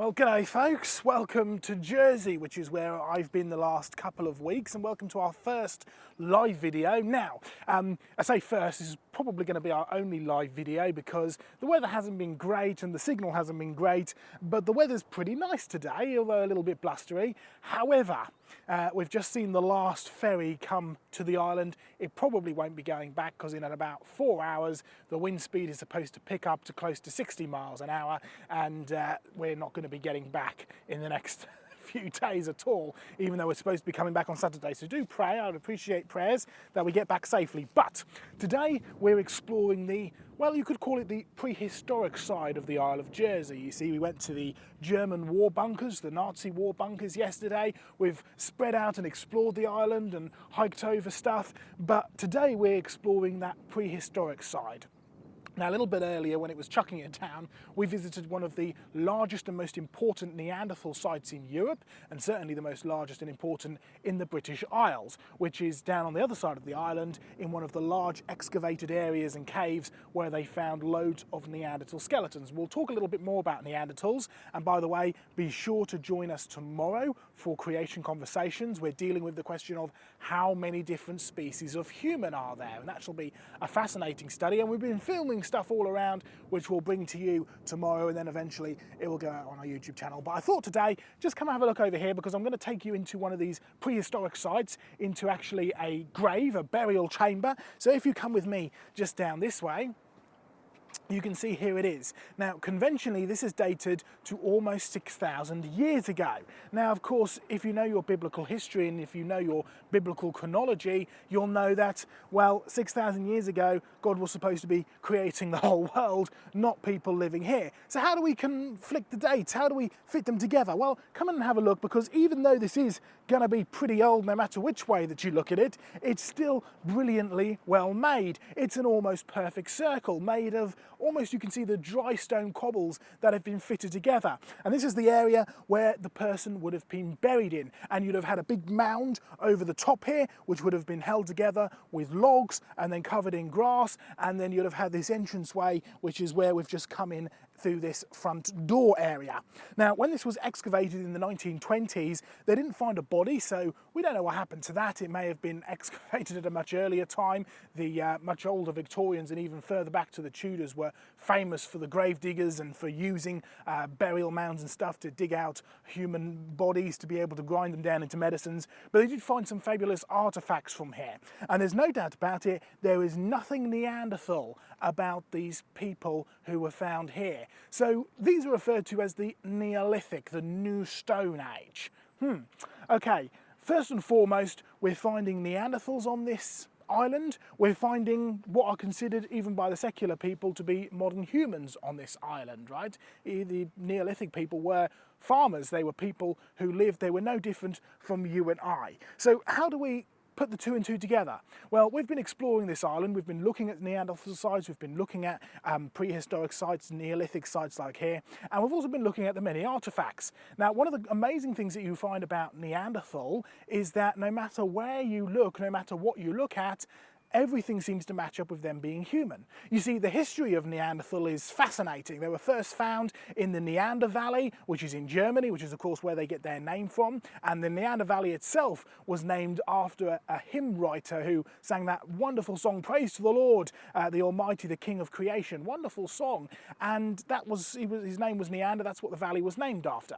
Well, g'day folks, welcome to Jersey, which is where I've been the last couple of weeks, and welcome to our first live video. Now, I say first, this is probably going to be our only live video because the weather hasn't been great and the signal hasn't been great, but the weather's pretty nice today, although a little bit blustery. However, we've just seen the last ferry come to the island. It probably won't be going back because in about 4 hours, the wind speed is supposed to pick up to close to 60 miles an hour, and we're not going to be getting back in the next few days at all, even though we're supposed to be coming back on Saturday. So do pray, I'd appreciate prayers that we get back safely. But today we're exploring the, well, you could call it the prehistoric side of the Isle of Jersey. You see, we went to the German war bunkers, the Nazi war bunkers yesterday. We've spread out and explored the island and hiked over stuff, but today we're exploring that prehistoric side. Now, a little bit earlier, when it was chucking it down, we visited one of the largest and most important Neanderthal sites in Europe, and certainly the most largest and important in the British Isles, which is down on the other side of the island in one of the large excavated areas and caves where they found loads of Neanderthal skeletons. We'll talk a little bit more about Neanderthals, and by the way, be sure to join us tomorrow for Creation Conversations. We're dealing with the question of how many different species of human are there, and that shall be a fascinating study, and we've been filming stuff all around which we'll bring to you tomorrow, and then eventually it will go out on our YouTube channel. But I thought today, just come have a look over here because I'm going to take you into one of these prehistoric sites, into actually a grave, a burial chamber. So if you come with me just down this way, you can see here it is. Now, conventionally, this is dated to almost 6,000 years ago. Now, of course, if you know your biblical history and if you know your biblical chronology, you'll know that, well, 6,000 years ago, God was supposed to be creating the whole world, not people living here. So how do we conflict the dates? How do we fit them together? Well, come in and have a look, because even though this is going to be pretty old, no matter which way that you look at it, it's still brilliantly well made. It's an almost perfect circle made of almost, you can see the dry stone cobbles that have been fitted together. And this is the area where the person would have been buried in. And you'd have had a big mound over the top here, which would have been held together with logs and then covered in grass. And then you'd have had this entranceway, which is where we've just come in through this front door area. Now, when this was excavated in the 1920s, they didn't find a body, so we don't know what happened to that. It may have been excavated at a much earlier time. The much older Victorians and even further back to the Tudors were famous for the grave diggers and for using burial mounds and stuff to dig out human bodies to be able to grind them down into medicines. But they did find some fabulous artifacts from here. And there's no doubt about it, there is nothing Neanderthal about these people who were found here. So these are referred to as the Neolithic, the New Stone Age. Okay, first and foremost, we're finding Neanderthals on this island. We're finding what are considered, even by the secular people, to be modern humans on this island, right? The Neolithic people were farmers. They were people who lived, they were no different from you and I. So how do we put the two and two together? Well, we've been exploring this island, we've been looking at Neanderthal sites, we've been looking at prehistoric sites, Neolithic sites like here, and we've also been looking at the many artifacts. Now, one of the amazing things that you find about Neanderthal is that no matter where you look, no matter what you look at, everything seems to match up with them being human. You see, the history of Neanderthal is fascinating. They were first found in the Neander Valley, which is in Germany, which is of course where they get their name from. And the Neander Valley itself was named after a hymn writer who sang that wonderful song, Praise to the Lord, the Almighty, the King of Creation. Wonderful song. And that was, his name was Neander, that's what the valley was named after.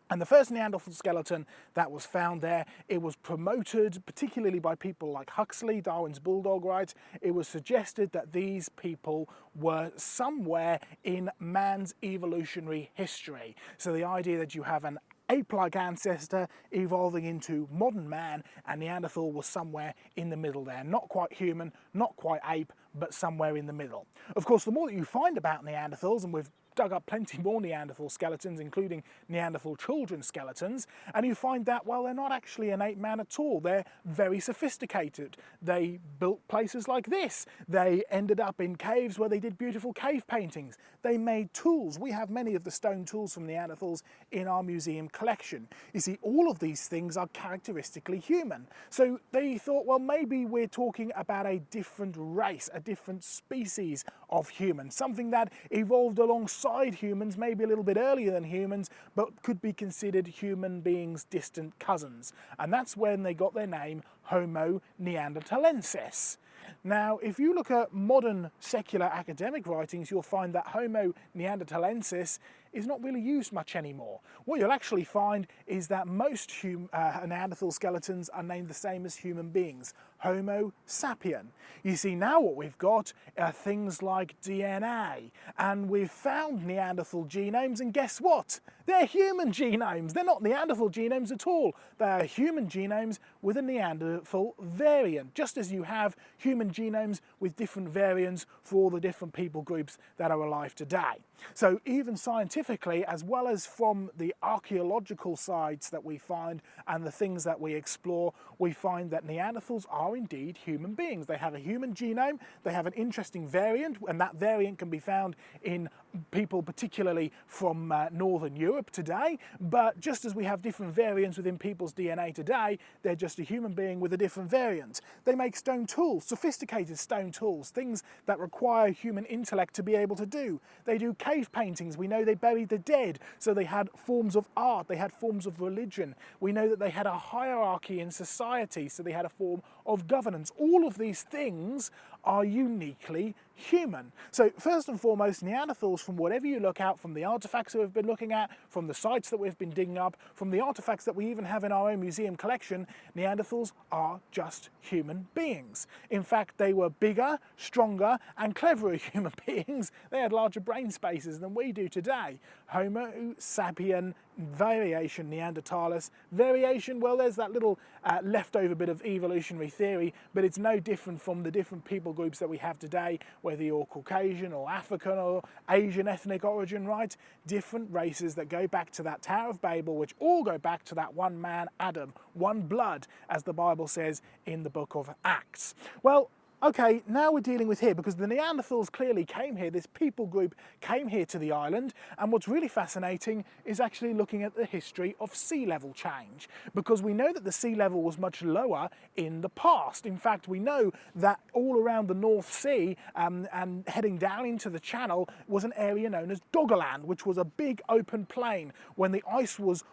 And the first Neanderthal skeleton that was found there, it was promoted, particularly by people like Huxley, Darwin's bulldog, right? It was suggested that these people were somewhere in man's evolutionary history. So the idea that you have an ape-like ancestor evolving into modern man, and Neanderthal was somewhere in the middle there. Not quite human, not quite ape, but somewhere in the middle. Of course, the more that you find about Neanderthals, and we've dug up plenty more Neanderthal skeletons, including Neanderthal children's skeletons, and you find that, well, they're not actually an ape man at all. They're very sophisticated. They built places like this. They ended up in caves where they did beautiful cave paintings. They made tools. We have many of the stone tools from Neanderthals in our museum collection. You see, all of these things are characteristically human. So they thought, well, maybe we're talking about a different race, a different species of humans, something that evolved alongside humans, maybe a little bit earlier than humans, but could be considered human beings' distant cousins. And that's when they got their name Homo neanderthalensis. Now, if you look at modern secular academic writings, you'll find that Homo neanderthalensis is not really used much anymore. What you'll actually find is that most Neanderthal skeletons are named the same as human beings, Homo sapien. You see, now what we've got are things like DNA, and we've found Neanderthal genomes, and guess what? They're human genomes. They're not Neanderthal genomes at all. They're human genomes with a Neanderthal variant, just as you have human genomes with different variants for all the different people groups that are alive today. So even scientifically, as well as from the archaeological sites that we find and the things that we explore, we find that Neanderthals are indeed human beings. They have a human genome, they have an interesting variant, and that variant can be found in people particularly from Northern Europe today. But just as we have different variants within people's DNA today, they're just a human being with a different variant. They make stone tools, sophisticated stone tools, things that require human intellect to be able to do. They do cave paintings. We know they buried the dead, so they had forms of art, they had forms of religion. We know that they had a hierarchy in society, so they had a form of governance. All of these things are uniquely human. So first and foremost, Neanderthals, from whatever you look at, from the artifacts that we've been looking at, from the sites that we've been digging up, from the artifacts that we even have in our own museum collection, Neanderthals are just human beings. In fact, they were bigger, stronger, and cleverer human beings. They had larger brain spaces than we do today. Homo sapien variation Neanderthalis. Variation, well, there's that little leftover bit of evolutionary theory, but it's no different from the different people groups that we have today, whether you're Caucasian or African or Asian ethnic origin, right? Different races that go back to that Tower of Babel, which all go back to that one man, Adam, one blood, as the Bible says in the book of Acts. Well, okay, now we're dealing with here, because the Neanderthals clearly came here, this people group came here to the island, and what's really fascinating is actually looking at the history of sea level change, because we know that the sea level was much lower in the past. In fact, we know that all around the North Sea and heading down into the Channel was an area known as Doggerland, which was a big open plain. When the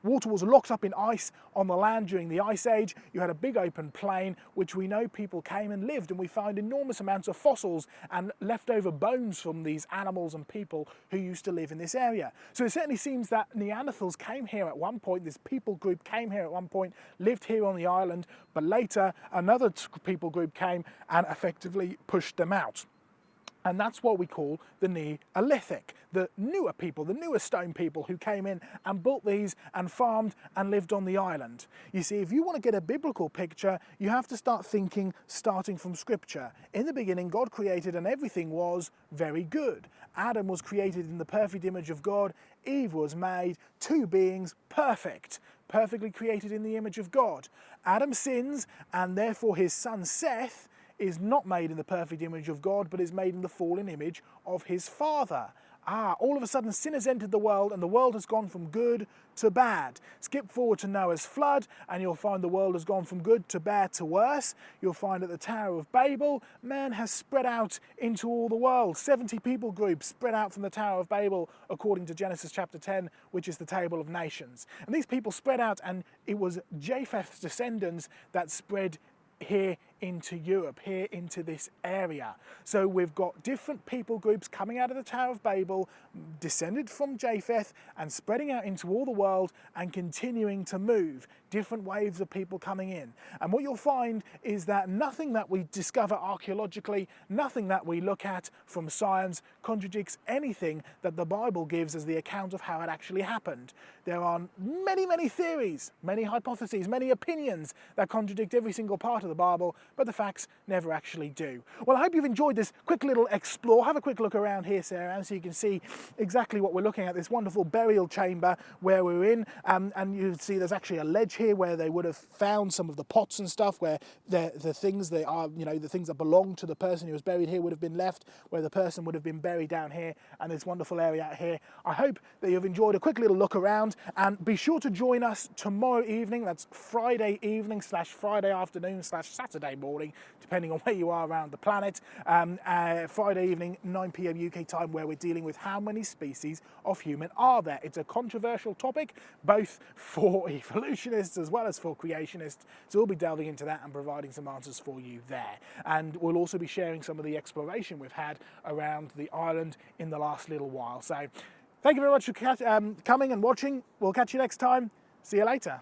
water was locked up in ice on the land during the Ice Age, you had a big open plain, which we know people came and lived, and we found enormous amounts of fossils and leftover bones from these animals and people who used to live in this area. So it certainly seems that Neanderthals came here at one point, this people group came here at one point, lived here on the island, but later another people group came and effectively pushed them out. And that's what we call the Neolithic, the newer people, the newer stone people who came in and built these and farmed and lived on the island. You see, if you want to get a biblical picture, you have to start thinking starting from Scripture. In the beginning, God created and everything was very good. Adam was created in the perfect image of God. Eve was made, two beings, perfectly created in the image of God. Adam sins, and therefore his son Seth is not made in the perfect image of God, but is made in the fallen image of his father. All of a sudden sin has entered the world, and the world has gone from good to bad. Skip forward to Noah's flood, and you'll find the world has gone from good to bad to worse. You'll find at the Tower of Babel, man has spread out into all the world. 70 people groups spread out from the Tower of Babel, according to Genesis chapter 10, which is the table of nations. And these people spread out, and it was Japheth's descendants that spread here into Europe, here into this area. So we've got different people groups coming out of the Tower of Babel, descended from Japheth and spreading out into all the world and continuing to move. Different waves of people coming in. And what you'll find is that nothing that we discover archaeologically, nothing that we look at from science contradicts anything that the Bible gives as the account of how it actually happened. There are many theories, many hypotheses, many opinions that contradict every single part of the Bible, but the facts never actually do. Well, I hope you've enjoyed this quick little explore. Have a quick look around here, Sarah, so you can see exactly what we're looking at, this wonderful burial chamber where we're in, and you see there's actually a ledge here where they would have found some of the pots and stuff, where the things that belong to the person who was buried here would have been left, where the person would have been buried down here, and this wonderful area out here. I hope that you've enjoyed a quick little look around, and be sure to join us tomorrow evening. That's Friday evening / Friday afternoon / Saturday morning, depending on where you are around the planet. Friday evening, 9 p.m. UK time, where we're dealing with how many species of human are there. It's a controversial topic, both for evolutionists as well as for creationists. So we'll be delving into that and providing some answers for you there. And we'll also be sharing some of the exploration we've had around the island in the last little while. So thank you very much for coming and watching. We'll catch you next time. See you later.